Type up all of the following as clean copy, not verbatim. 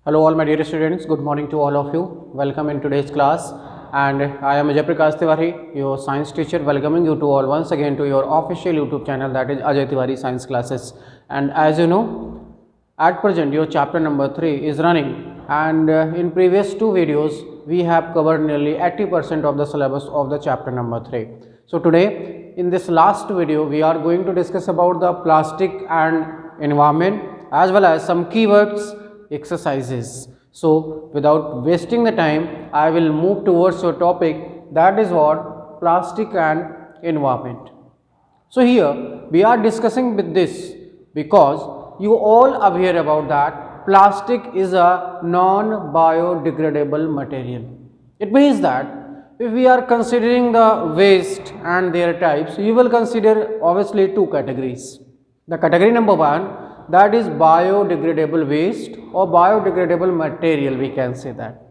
Hello all my dear students, good morning to all of you. Welcome in today's class and I am Ajay Prakash Tiwari, your science teacher, welcoming you to all once again to your official YouTube channel, that is Ajay Tiwari Science Classes. And as you know, at present your chapter number 3 is running, and in previous two videos we have covered nearly 80% of the syllabus of the chapter number 3. So today in this last video we are going to discuss about the plastic and environment as well as some keywords exercises. So without wasting the time, I will move towards your topic, that is what plastic and environment. So here we are discussing with this because you all aware about that plastic is a non-biodegradable material. It means that if we are considering the waste and their types, you will consider obviously two categories. The category number one, that is biodegradable waste or biodegradable material, we can say that.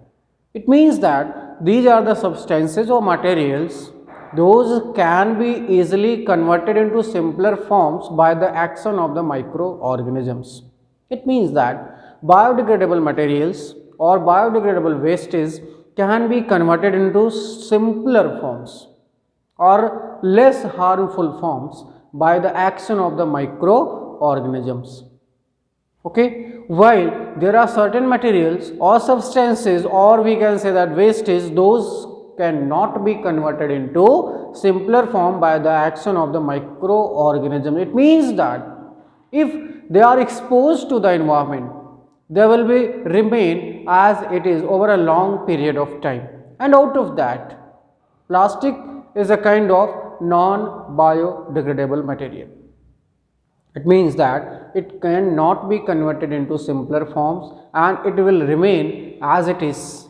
It means that these are the substances or materials, those can be easily converted into simpler forms by the action of the microorganisms. It means that biodegradable materials or biodegradable wastes can be converted into simpler forms or less harmful forms by the action of the microorganisms. Okay, while there are certain materials or substances, or we can say that wastes, those cannot be converted into simpler form by the action of the microorganism. It means that if they are exposed to the environment, they will be remain as it is over a long period of time, and out of that plastic is a kind of non-biodegradable material. It means that it cannot be converted into simpler forms and it will remain as it is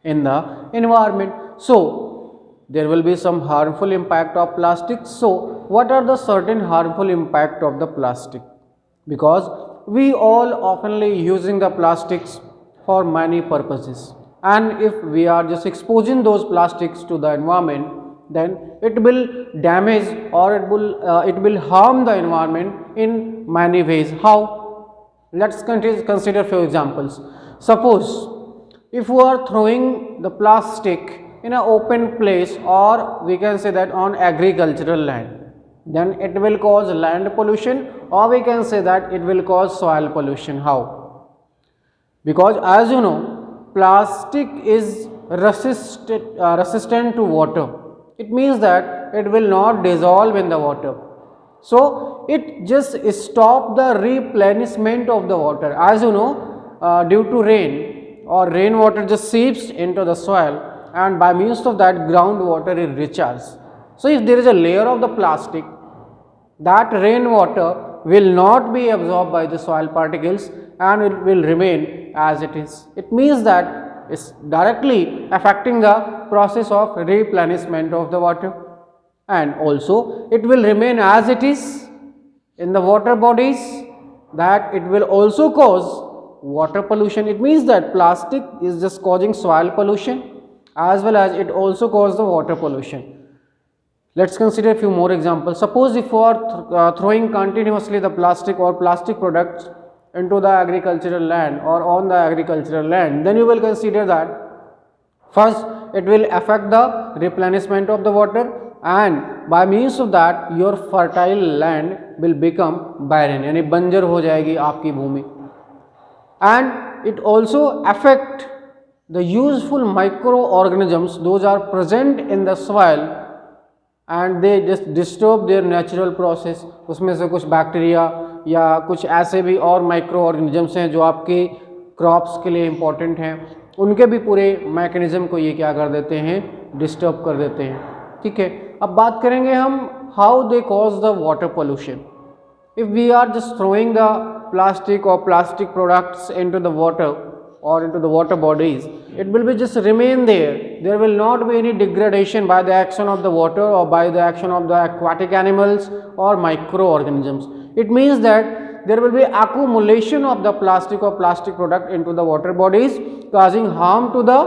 in the environment. So there will be some harmful impact of plastic. So what are the certain harmful impact of the plastic? Because we all oftenly using the plastics for many purposes, and if we are just exposing those plastics to the environment, then it will damage or it will harm the environment in many ways. How? Let's consider few examples. Suppose if you are throwing the plastic in an open place, or we can say that on agricultural land, then it will cause land pollution, or we can say that it will cause soil pollution. How? Because as you know, plastic is resistant to water. It means that it will not dissolve in the water. So it just stop the replenishment of the water. As you know, due to rain or rainwater just seeps into the soil, and by means of that groundwater is recharged. So if there is a layer of the plastic, that rainwater will not be absorbed by the soil particles and it will remain as it is. It means that is directly affecting the process of replenishment of the water, and also it will remain as it is in the water bodies, that it will also cause water pollution. It means that plastic is just causing soil pollution as well as it also causes the water pollution. Let's consider a few more examples. Suppose if you are throwing continuously the plastic or plastic products into the agricultural land or on the agricultural land, then you will consider that first it will affect the replenishment of the water, and by means of that your fertile land will become barren, यानी बंजर हो जाएगी आपकी भूमि, and it also affect the useful microorganisms those are present in the soil, and they just disturb their natural process. उसमें से कुछ bacteria या कुछ ऐसे भी और माइक्रो ऑर्गेनिजम्स हैं जो आपके क्रॉप्स के लिए इम्पॉर्टेंट हैं, उनके भी पूरे मैकेनिज्म को ये क्या कर देते हैं, डिस्टर्ब कर देते हैं. ठीक है, अब बात करेंगे हम how they cause the water pollution. If we are just throwing the plastic और plastic products into the water or into the water bodies, it will be just remain there. There will not be any degradation by the action of the water or by the action of the aquatic animals or microorganisms. It means that there will be accumulation of the plastic or plastic product into the water bodies, causing harm to the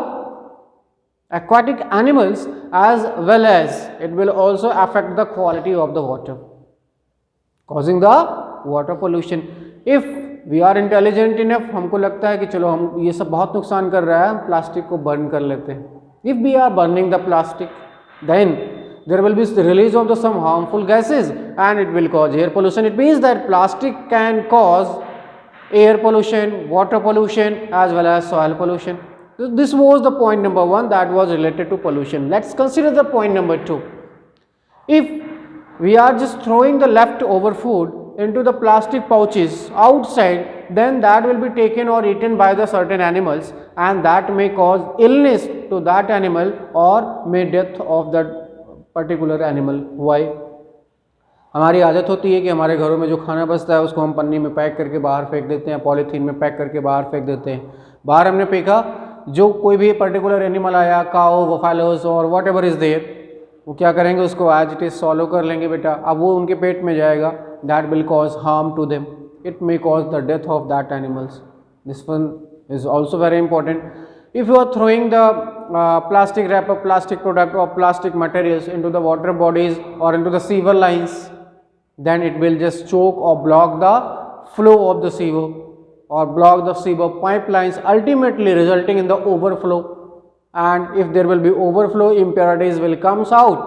aquatic animals as well as it will also affect the quality of the water, causing the water pollution. If we are intelligent enough, हमको लगता है कि चलो हम ये सब बहुत नुकसान कर रहा है, हम प्लास्टिक को बर्न कर लेते हैं. If we are burning the plastic, then there will be the release of the some harmful gases and it will cause air pollution. It means that plastic can cause air pollution, water pollution as well as soil pollution. So this was the point number 1 that was related to pollution. Let's consider the point number 2. If we are just throwing the leftover food into the plastic pouches outside, then that will be taken or eaten by the certain animals and that may cause illness to that animal or may death of that particular animal. Why? हमारी आदत होती है कि हमारे घरों में जो खाना बचता है उसको हम पन्नी में पैक करके बाहर फेंक देते हैं, पॉलीथीन में पैक करके बाहर फेंक देते हैं. बाहर हमने फेंका, जो कोई भी पर्टिकुलर एनिमल आया, काऊ, बफेलोस और वॉट एवर इज देयर, वो क्या करेंगे, उसको एज इट इज सॉलो कर लेंगे बेटा. अब वो उनके पेट में जाएगा, that will cause harm to them, it may cause the death of that animals. This one is also very important. If you are throwing the plastic wrapper, plastic product or plastic materials into the water bodies or into the sewer lines, then it will just choke or block the flow of the sewer or block the sewer pipelines, ultimately resulting in the overflow. And if there will be overflow, impurities will comes out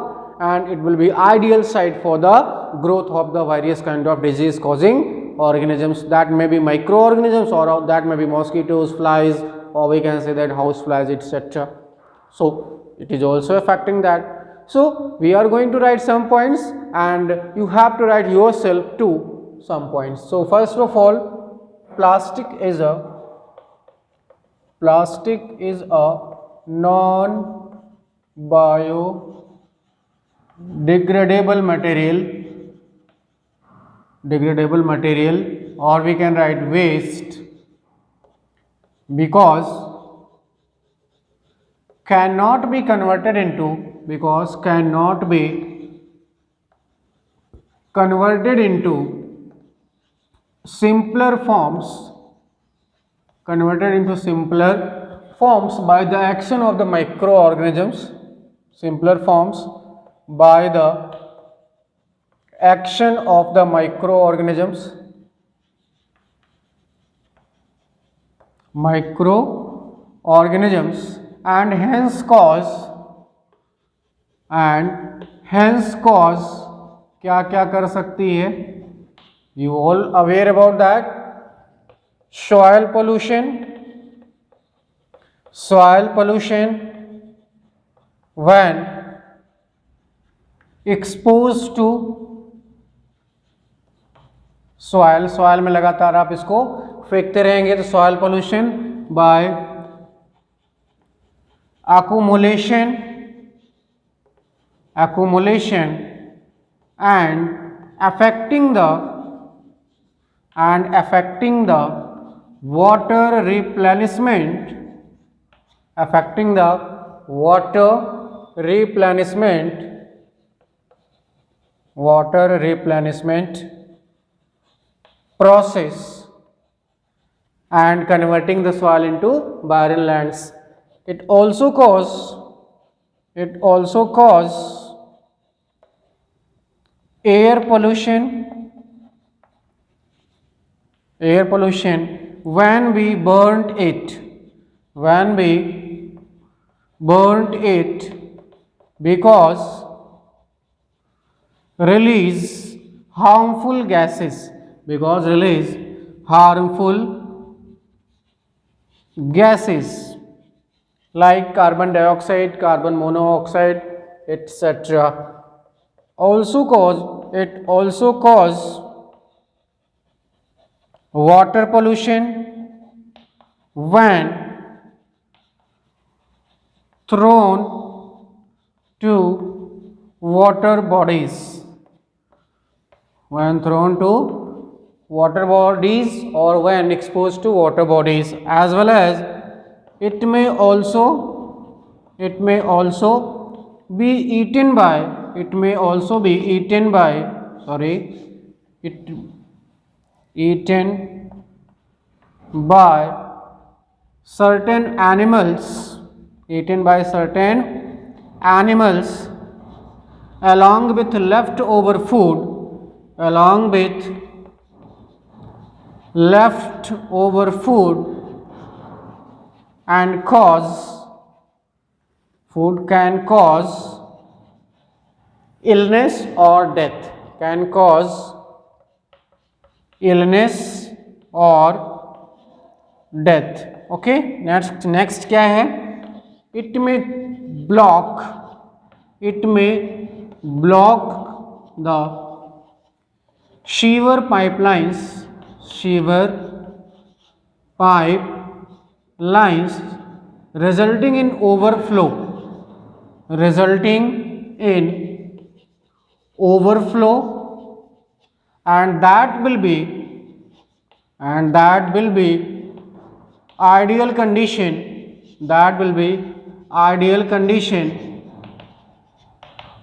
and it will be ideal site for the growth of the various kind of disease causing organisms. That may be microorganisms or that may be mosquitoes, flies, or we can say that house flies, etc. So it is also affecting that. So we are going to write some points and you have to write yourself too some points. So first of all, plastic is a non biodegradable material, or we can write waste, because cannot be converted into simpler forms by the action of the microorganisms, and hence cause क्या क्या कर सकती है, you all aware about that, soil pollution when exposed to soil में लगातार आप इसको फेंकते रहेंगे तो soil pollution by accumulation and affecting the water replenishment, process and converting the soil into barren lands. It also cause air pollution when we burnt it, because release harmful gases, like carbon dioxide, carbon monoxide, etc. It also cause water pollution when thrown to water bodies, or when exposed to water bodies, as well as it may also be eaten by certain animals along with leftover food left over food and food can cause illness or death, can cause illness or death. Okay, next क्या है, it may block the sewer pipelines resulting in overflow, and that will be ideal condition,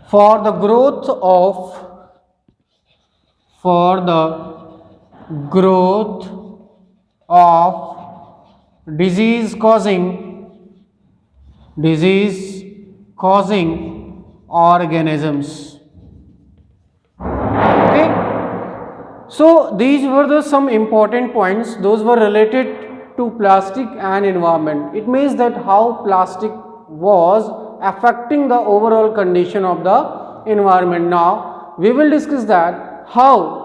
for the growth of disease causing organisms. Okay, so these were some important points. Those were related to plastic and environment. It means that how plastic was affecting the overall condition of the environment. Now we will discuss that how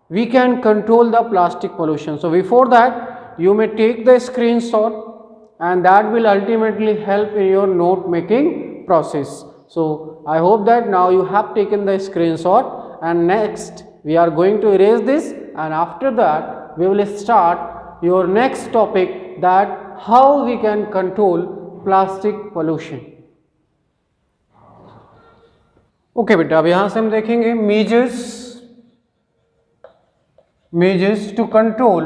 we can control the plastic pollution. So before that, you may take the screenshot, and that will ultimately help in your note making process. So I hope that now you have taken the screenshot, and next we are going to erase this, and after that we will start your next topic, that how we can control plastic pollution. Okay बेटा, अब यहाँ से हम देखेंगे measures to control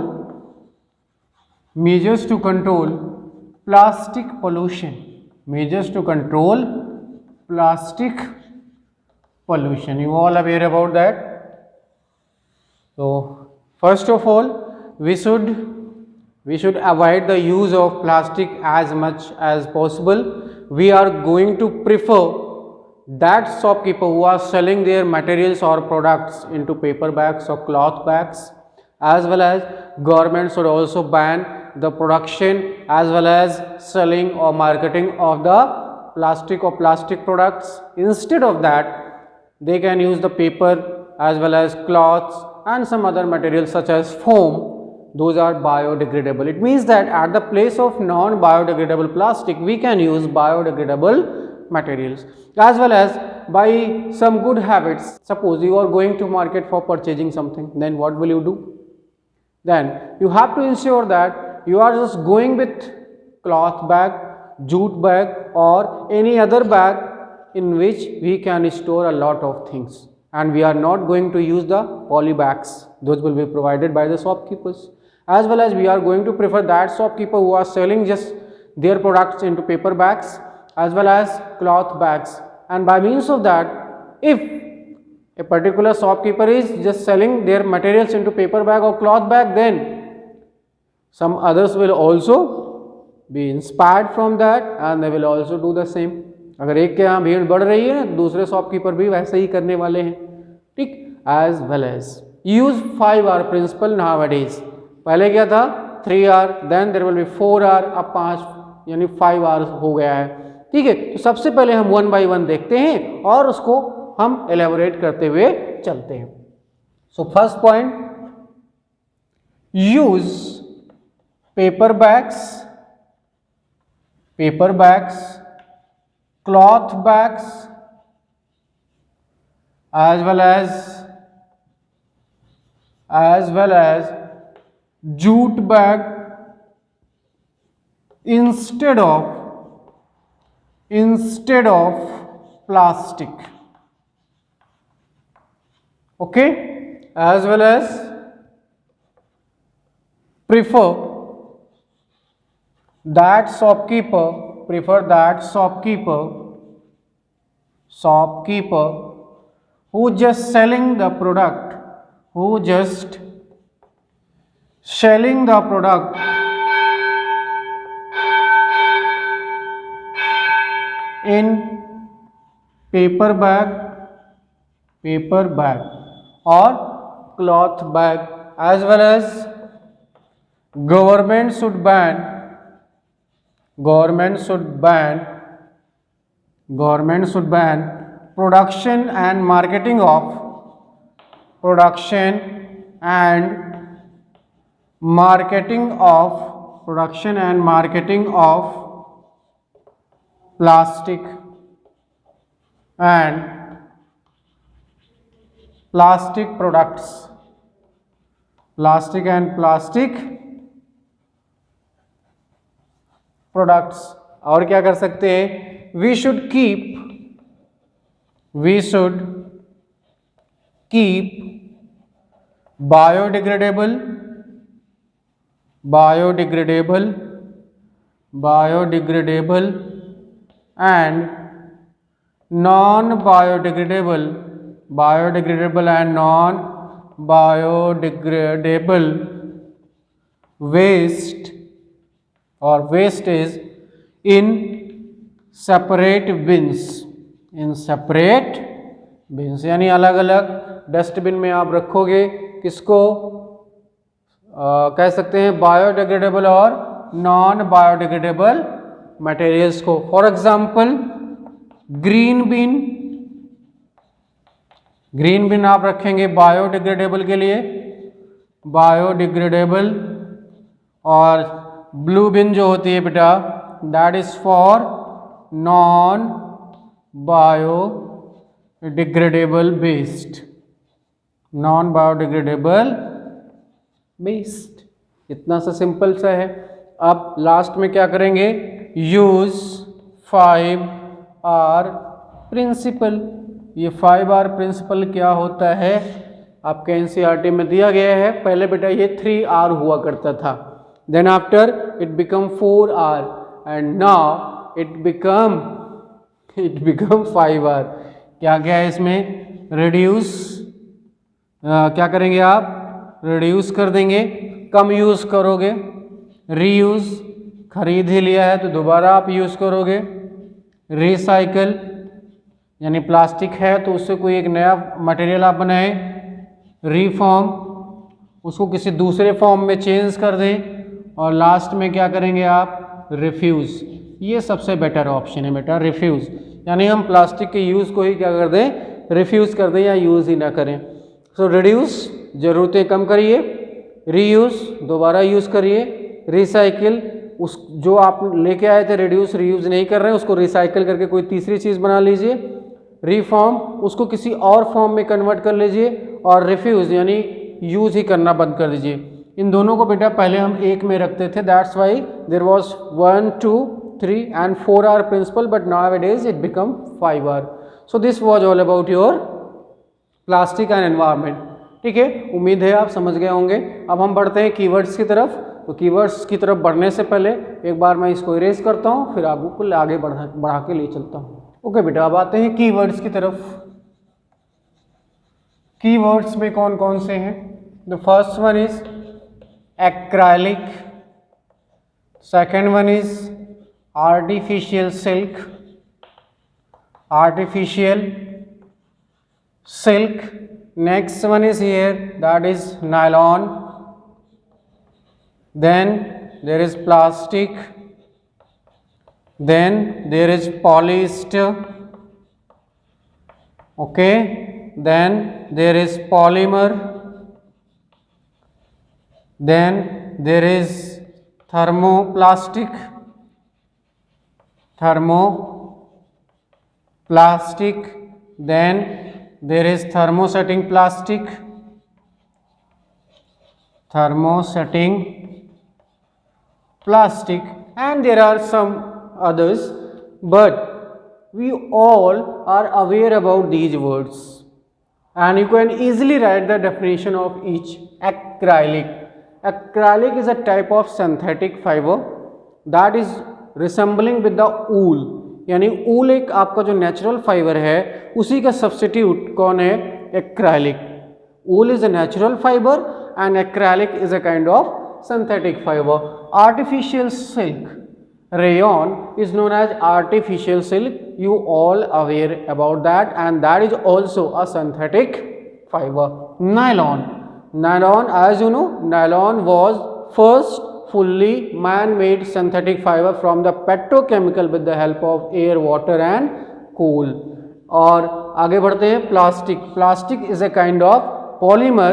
plastic pollution. You all aware about that? So first of all, we should avoid the use of plastic as much as possible. We are going to prefer that shopkeeper who are selling their materials or products into paper bags or cloth bags, as well as government should also ban the production as well as selling or marketing of the plastic or plastic products. Instead of that, they can use the paper as well as cloths and some other materials such as foam. Those are biodegradable. It means that at the place of non-biodegradable plastic, we can use biodegradable materials, as well as by some good habits. Suppose you are going to market for purchasing something, then what will you do? Then you have to ensure that you are just going with cloth bag, jute bag, or any other bag in which we can store a lot of things, and we are not going to use the poly bags. Those will be provided by the shopkeepers, as well as we are going to prefer that shopkeeper who are selling just their products into paper bags as well as cloth bags. And by means of that, if a particular shopkeeper is just selling their materials into paper bag or cloth bag, then some others will also be inspired from that and they will also do the same. अगर एक के यहाँ भीड़ बढ़ रही है, दूसरे shopkeeper भी वैसे ही करने वाले हैं, ठीक. As well as use 5R principle nowadays. पहले क्या था 3R, then there will be 4R, अब 5 यानी 5R हो गया है, ठीक है. तो सबसे पहले हम 1 by 1 देखते हैं और उसको हम एलेबोरेट करते हुए चलते हैं. So first point, use paper bags, cloth bags as well as jute bag instead of plastic. Okay, as well as prefer that shopkeeper who just selling the product in paper bag or cloth bag, as well as government should ban government should ban government should ban production and marketing of production and marketing of plastic and plastic products और क्या कर सकते हैं, we should keep biodegradable and non-biodegradable waste or wastage in separate bins यानी अलग अलग dustbin में आप रखोगे, किसको कह सकते हैं, बायोडिग्रेडेबल और नॉन बायोडिग्रेडेबल मटेरियल्स को। फॉर एग्जांपल ग्रीन बिन आप रखेंगे बायोडिग्रेडेबल के लिए, और ब्लू बिन जो होती है बेटा that is for non biodegradable waste. इतना सा सिंपल सा है। अब लास्ट में क्या करेंगे, यूज 5R प्रिंसिपल। ये 5R प्रिंसिपल क्या होता है आपके एनसीईआरटी में दिया गया है। पहले बेटा ये 3R हुआ करता था, then after it become 4R and now it become 5R। क्या क्या है इसमें, रिड्यूस, क्या करेंगे आप, रिड्यूस कर देंगे, कम यूज करोगे, रीयूज, खरीद ही लिया है तो दोबारा आप यूज करोगे, रिसाइकल यानी प्लास्टिक है तो उससे कोई एक नया मटेरियल आप बनाएं, रीफॉर्म उसको किसी दूसरे फॉर्म में चेंज कर दें, और लास्ट में क्या करेंगे आप, रिफ्यूज़। ये सबसे बेटर ऑप्शन है बेटा, रिफ्यूज़ यानी हम प्लास्टिक के यूज़ को ही क्या कर दें, रिफ्यूज़ कर दें या यूज़ ही ना करें। सो रिड्यूस, ज़रूरतें कम करिए, रीयूज़, दोबारा यूज़ करिए, रिसाइकिल, उस जो आप लेके आए थे रिड्यूस रीयूज़ नहीं कर रहे हैं उसको रिसाइकिल करके कोई तीसरी चीज़ बना लीजिए, रीफॉर्म उसको किसी और फॉर्म में कन्वर्ट कर लीजिए, और रिफ्यूज़ यानी यूज़ ही करना बंद कर दीजिए। इन दोनों को बेटा पहले हम एक में रखते थे, that's why there was 1, 2, 3 and 4R principle, but nowadays it become 5R. So this was all about your plastic and environment. ठीक है, उम्मीद है आप समझ गए होंगे। अब हम बढ़ते हैं कीवर्ड्स की तरफ। तो कीवर्ड्स की तरफ बढ़ने से पहले एक बार मैं इसको इरेज करता हूँ, फिर आपको आगे बढ़ा के ले चलता हूँ। ओके बेटा, अब आते हैं कीवर्ड्स की तरफ। कीवर्ड्स में कौन कौन से हैं? The first one is acrylic, second one is artificial silk, next one is here, that is nylon, then there is plastic, then there is polyester, okay, then there is polymer, then there is thermoplastic, then there is thermosetting plastic, and there are some others, but we all are aware about these words and you can easily write the definition of each. Acrylic is a type of synthetic fiber that is resembling with the wool, यानी wool एक आपका जो natural fibre है उसी का substitute कौन है, acrylic. Wool is a natural fibre and acrylic is a kind of synthetic fibre. Artificial silk, rayon is known as artificial silk, you all aware about that, and that is also a synthetic fiber. Nylon, as you know, nylon was first fully man-made synthetic fiber from the petrochemical with the help of air, water and coal. और आगे बढ़ते हैं, plastic. Plastic is a kind of polymer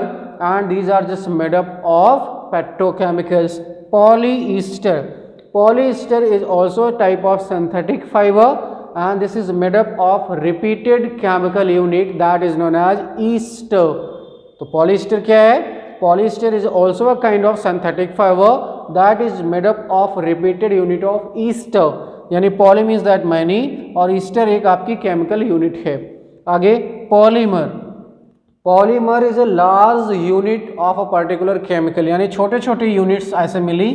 and these are just made up of petrochemicals. Polyester. Polyester is also a type of synthetic fiber and this is made up of repeated chemical unit that is known as ester. तो polyester क्या है? Polyester is also a kind of synthetic fiber that is made up of repeated unit of ester. यानी poly means that many और ester एक आपकी chemical unit है. आगे polymer. Polymer is a large unit of a particular chemical. यानी छोटे छोटे units ऐसे मिली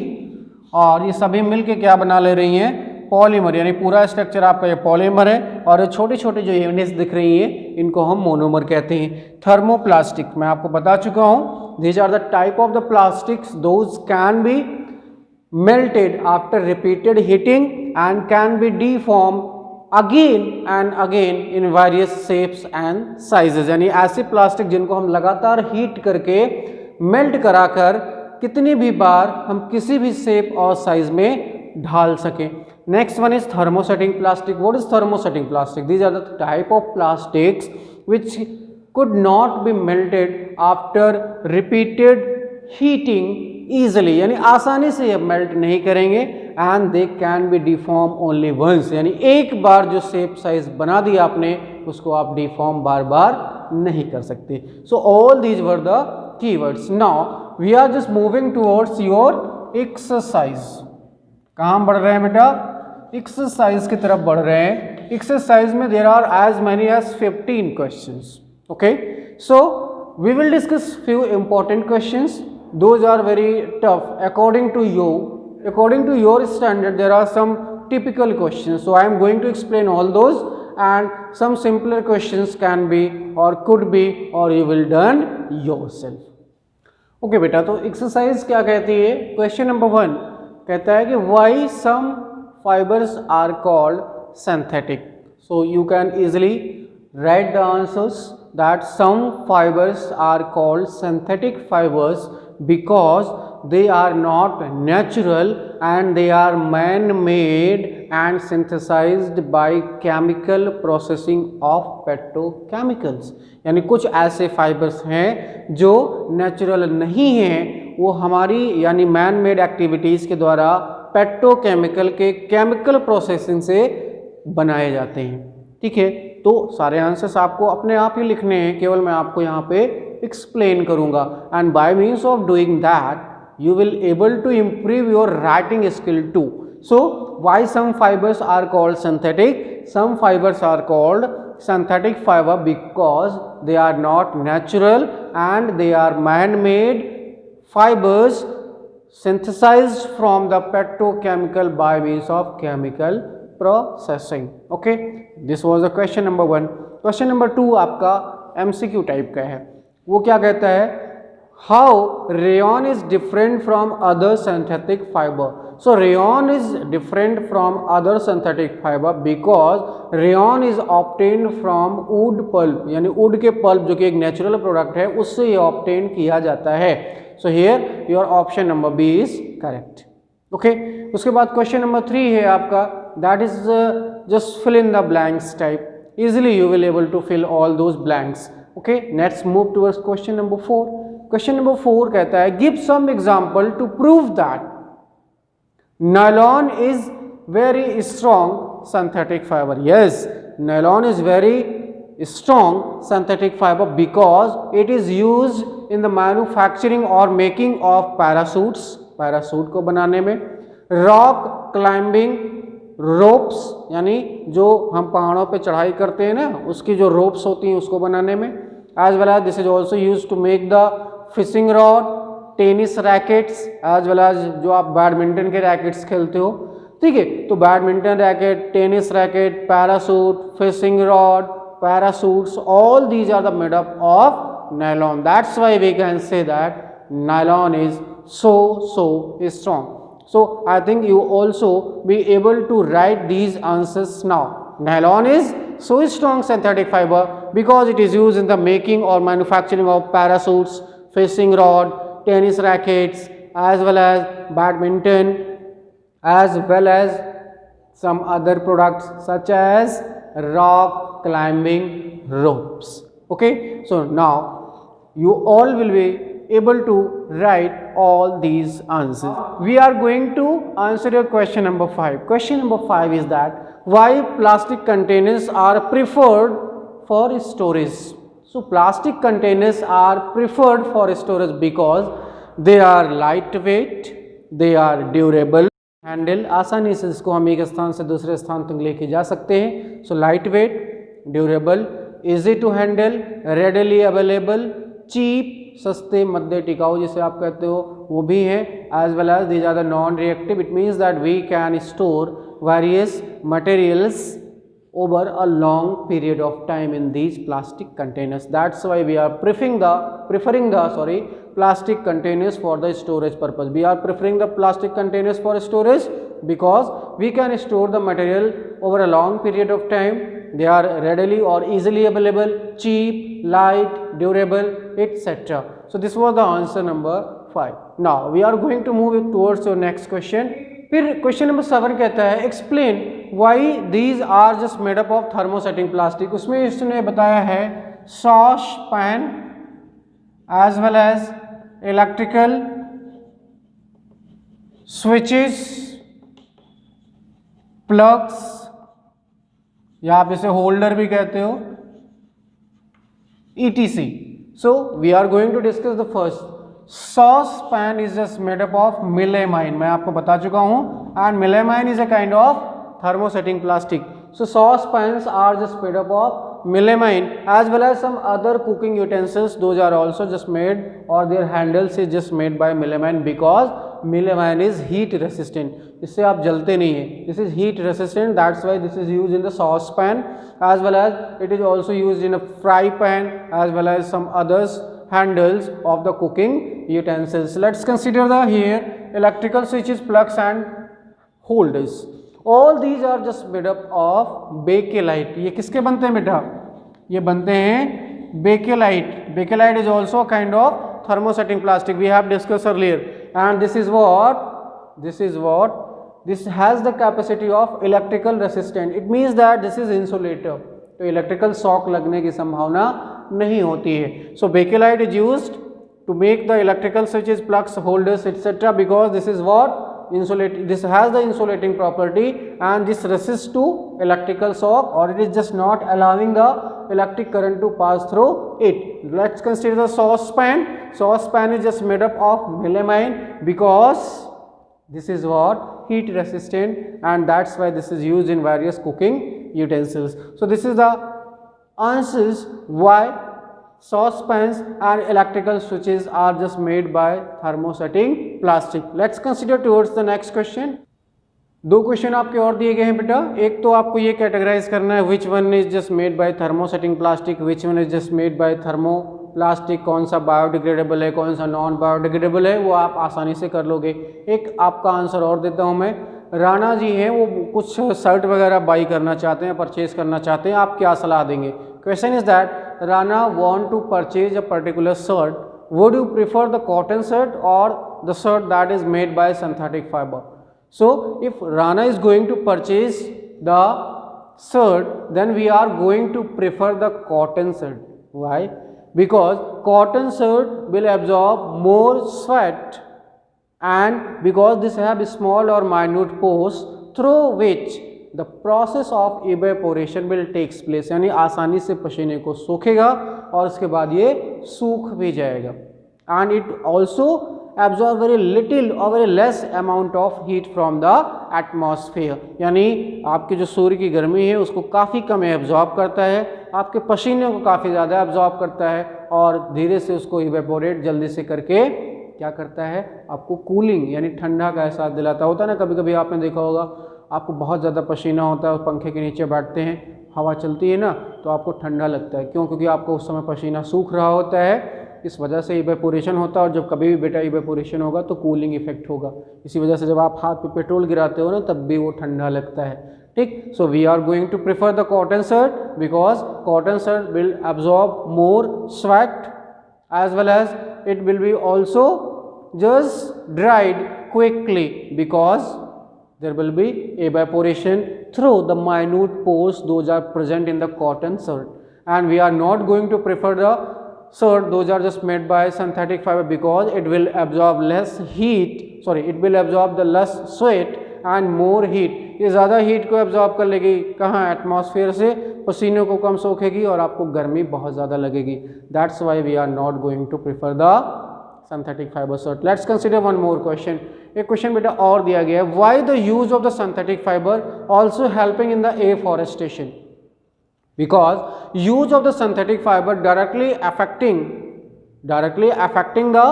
और ये सभी मिलके क्या बना ले रही हैं? पॉलीमर. यानी पूरा स्ट्रक्चर आपका ये पॉलीमर है और छोटे छोटे जो यूनिट्स दिख रही हैं इनको हम मोनोमर कहते हैं. थर्मोप्लास्टिक मैं आपको बता चुका हूँ. These are the type of the plastics those can be melted after repeated heating and can be deformed again and again in various shapes and sizes. यानी ऐसे प्लास्टिक जिनको हम लगातार हीट करके मेल्ट कराकर कितनी भी बार हम किसी भी शेप और साइज में ढाल सकें. Next one is thermosetting plastic. What is thermosetting plastic? These are the type of plastics which could not be melted after repeated heating easily. यानी आसानी से ये मेल्ट नहीं करेंगे and they can be deformed only once. यानी एक बार जो shape size बना दिया आपने उसको आप डिफॉर्म बार बार नहीं कर सकते. So all these were the keywords. Now we are just moving towards your exercise. कहाँ बढ़ रहे हैं बेटा? एक्सरसाइज की तरफ बढ़ रहे हैं. एक्सरसाइज में there are as many as 15 questions. Okay, so we will discuss few important questions. Those are very tough according to you. According to your standard there are some typical questions, so I am going to explain all those and some simpler questions can be or could be or you will done yourself. Okay बेटा, तो exercise क्या कहती है? Question number 1 कहता है कि why some fibers are called synthetic. So you can easily write the answers that some fibers are called synthetic fibers because they are not natural and they are man-made and synthesized by chemical processing of petrochemicals. यानी कुछ ऐसे fibres हैं जो natural नहीं हैं, वो हमारी यानी मैन मेड एक्टिविटीज़ के द्वारा पेट्रोकेमिकल के केमिकल प्रोसेसिंग से बनाए जाते हैं. ठीक है, तो सारे आंसर्स आपको अपने आप ही लिखने हैं, केवल मैं आपको यहाँ पे एक्सप्लेन करूँगा. And bye means of doing that you will able to improve your writing skill too. So why some fibers are called synthetic? Some fibers are called synthetic fiber because they are not natural and they are man-made fibers synthesized from the petrochemical by means of chemical processing. Okay, this was the question number 1. Question number 2 आपका MCQ type का है. वो क्या कहता है? How rayon is different from other synthetic fiber. So rayon is different from other synthetic fiber because rayon is obtained from wood pulp. यानी wood के pulp जो कि एक natural product है उससे ये obtain किया जाता है. So here your option number B is correct. Okay. उसके बाद question number 3 है आपका, that is just fill in the blanks type. Easily you will able to fill all those blanks. Okay. Let's move towards question number 4. Question number 4 कहता है give some example to prove that nylon is very strong synthetic fibre. Yes, nylon is very strong synthetic fibre because it is used in the manufacturing और making of parachutes. Parachute को बनाने में. Rock climbing ropes, यानी जो हम पहाड़ों पे चढ़ाई करते हैं ना उसकी जो रोप्स होती हैं उसको बनाने में. As well as this is also use to make the fishing rod, tennis rackets, as well as जो आप बैडमिंटन के रैकेट्स खेलते हो. ठीक है, तो badminton racket, tennis racket, parachute, fishing rod, parachutes, all these are the made up of nylon. That's why we can say that nylon is so strong. So I think you also be able to write these answers now. Nylon is so strong synthetic fiber because it is used in the making or manufacturing of parachutes, fishing rod, tennis rackets as well as badminton, as well as some other products such as rock climbing ropes. Okay, so now you all will be able to write all these answers. We are going to answer your question number 5. Question number 5 is that why plastic containers are preferred for storage. So plastic containers are preferred for storage because they are lightweight, they are durable, handle आसानी से इसको हम एक स्थान से दूसरे स्थान तक लेके जा सकते हैं. So light weight, durable, easy to handle, readily available, cheap, सस्ते, मध्य टिकाऊ जिसे आप कहते हो वो भी है, as well as these are the non reactive. It means that we can store various materials over a long period of time in these plastic containers. That's why we are preferring the plastic containers for the storage purpose. We are preferring the plastic containers for storage because we can store the material over a long period of time. They are readily or easily available, cheap, light, durable, etc. So this was the answer number 5. Now we are going to move towards your next question. फिर question number 7 कहता है explain why these are just made up of thermosetting plastic. उसमें इसने बताया है sauce pan as well as electrical switches, plugs, या आप इसे होल्डर भी कहते हो, etc. So we are going to discuss the first. Sauce pan is just made up of melamine, मैं आपको बता चुका हूं, and melamine is a kind of thermosetting plastic. So sauce pans are just made up of melamine as well as some other cooking utensils. Those are also just made, or their handles is just made by melamine because melamine is heat resistant. इससे आप जलते नहीं है. This is heat resistant. That's why this is used in the sauce pan, as well as it is also used in a fry pan, as well as some others handles of the cooking utensils. Let's consider the here electrical switches, plugs and holders. All these are just made up of bakelite. ये किसके बनते हैं बेटा? ये बनते हैं bakelite. Bakelite is also a kind of thermosetting plastic we have discussed earlier, and this has the capacity of electrical resistant. It means that this is insulator, तो electrical shock लगने की संभावना नहीं होती है. So Bakelite is used to make the electrical switches, plugs, holders etcetera because this is what this has the insulating property and this resists to electrical shock, or it is just not allowing the electric current to pass through it. Let's consider the saucepan. Saucepan is just made up of melamine because this is what heat resistant, and that's why this is used in various cooking utensils. So this is the answers why saucepans and electrical switches are just made by thermosetting plastic. Let's consider towards the next question. दो question आपके और दिए गए हैं बेटा. एक तो आपको ये कैटेगराइज करना है which one is just made by thermosetting plastic, which one is just made by thermoplastic, कौन सा बायोडिग्रेडेबल है, कौन सा नॉन बायोडिग्रेडेबल है, वो आप आसानी से कर लोगे. एक आपका आंसर और देता हूँ मैं. राणा जी हैं, वो कुछ शर्ट वगैरह बाई करना चाहते हैं, परचेज करना चाहते हैं, आप क्या सलाह देंगे? Question is that Rana want to purchase a particular shirt. Would you prefer the cotton shirt or the shirt that is made by synthetic fiber? So if Rana is going to purchase the shirt, then we are going to prefer the cotton shirt. Why? Because cotton shirt will absorb more sweat, and because this have small or minute pores through which the process of evaporation will takes place. यानी आसानी से पसीने को सोखेगा और उसके बाद ये सूख भी जाएगा. and it also absorb very little or very less amount of heat from the atmosphere. यानी आपके जो सूर्य की गर्मी है उसको काफ़ी कम एब्जॉर्ब करता है, आपके पसीने को काफ़ी ज़्यादा एब्जॉर्ब करता है और धीरे से उसको इवेपोरेट जल्दी से करके क्या करता है, आपको कूलिंग यानी ठंडा का एहसास दिलाता होता है ना. कभी कभी आपने देखा होगा आपको बहुत ज़्यादा पसीना होता है, पंखे के नीचे बैठते हैं, हवा चलती है ना, तो आपको ठंडा लगता है. क्यों? क्योंकि आपको उस समय पसीना सूख रहा होता है, इस वजह से इवेपोरेशन होता है. और जब कभी भी बेटा इवेपोरेशन होगा तो कूलिंग इफेक्ट होगा. इसी वजह से जब आप हाथ पे पेट्रोल गिराते हो ना तब भी वो ठंडा लगता है. ठीक. So we are going to prefer the cotton shirt because cotton shirt will absorb more sweat as well as it will be also just dried quickly because there will be evaporation through the minute pores those are present in the cotton shirt, and we are not going to prefer the shirt those are just made by synthetic fiber because it will absorb less heat, it will absorb the less sweat and more heat. ये ज़्यादा heat को absorb कर लेगी कहाँ, atmosphere से, पसीने को कम सोखेगी और आपको गर्मी बहुत ज़्यादा लगेगी. That's why we are not going to prefer the synthetic fibre shirt. Let's consider one more question. एक क्वेश्चन बेटा और दिया गया है, why the use of the synthetic fibre also helping in the afforestation. Because use of the synthetic fiber directly affecting the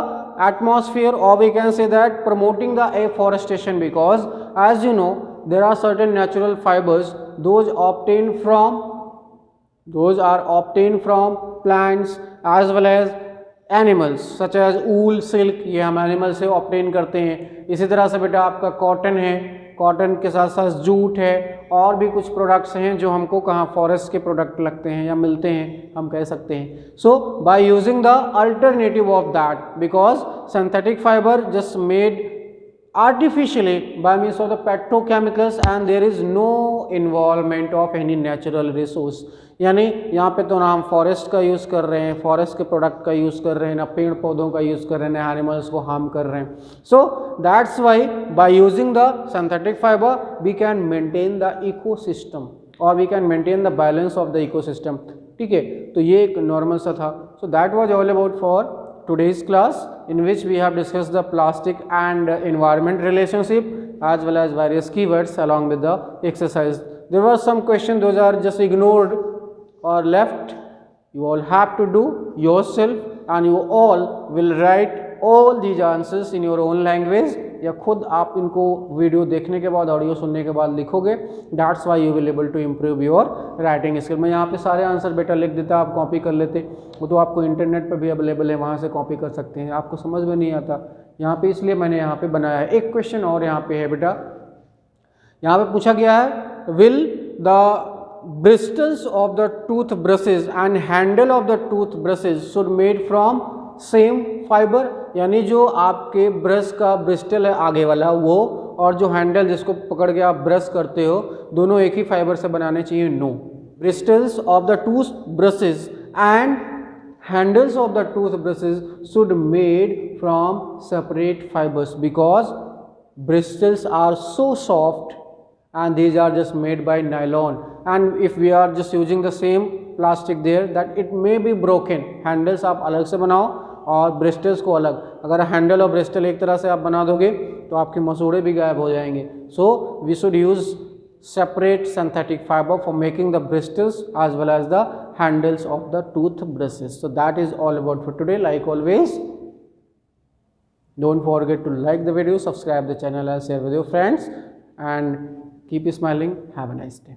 atmosphere, or we can say that promoting the afforestation, because as you know there are certain natural fibers those are obtained from plants as well as animals such as wool, silk, ये हम animal से obtain करते हैं. इसी तरह से बेटा आपका कॉटन है, कॉटन के साथ साथ जूट है, और भी कुछ प्रोडक्ट्स हैं जो हमको कहाँ फॉरेस्ट के प्रोडक्ट लगते हैं या मिलते हैं हम कह सकते हैं. So by using the alternative of that, because synthetic fibre just made artificially by means of the petrochemicals and there is no involvement of any natural resource. यानी यहाँ पे तो ना हम फॉरेस्ट का यूज़ कर रहे हैं, फॉरेस्ट के प्रोडक्ट का यूज़ कर रहे हैं, ना पेड़ पौधों का यूज़ कर रहे हैं, ना एनिमल्स को हार्म कर रहे हैं. So that's why by using the synthetic fibre we can maintain the ecosystem और we can maintain the balance of the ecosystem. ठीक है, तो ये एक नॉर्मल सा था. So that was all about for today's class, in which we have discussed the plastic and environment relationship as well as various keywords along with the exercise. There were some questions those are just ignored or left. You all have to do yourself and you all will write all these answers in your own language, या खुद आप इनको video देखने के बाद, audio सुनने के बाद लिखोगे. That's why you will able to improve your writing skill. मैं यहाँ पे सारे आंसर बेटा लिख देता, आप कॉपी कर लेते. वो तो आपको इंटरनेट पे भी अवेलेबल है, वहाँ से कॉपी कर सकते हैं. आपको समझ में नहीं आता यहाँ पे, इसलिए मैंने यहाँ पे बनाया है. एक क्वेश्चन और यहाँ पे है बेटा, यहाँ पे पूछा गया है, will the bristles of the tooth brushes and handle of the tooth brushes should made from same fibre. यानी जो आपके ब्रश का ब्रिस्टल है आगे वाला वो, और जो हैंडल जिसको पकड़ के आप ब्रश करते हो, दोनों एक ही फाइबर से बनाने चाहिए. No, bristles of the tooth brushes and handles of the toothbrushes should made from separate fibers because bristles are so soft and these are just made by nylon, and if we are just using the same plastic there that it may be broken. handles आप अलग से बनाओ और bristles को अलग. अगर handle और Bristol एक तरह से आप बना दोगे तो आपके मसूड़े भी गायब हो जाएंगे. So we should use separate synthetic fiber for making the bristles as well as the handles of the tooth brushes. So that is all about for today. Like always, don't forget to like the video, subscribe the channel and share with your friends, and keep smiling. Have a nice day.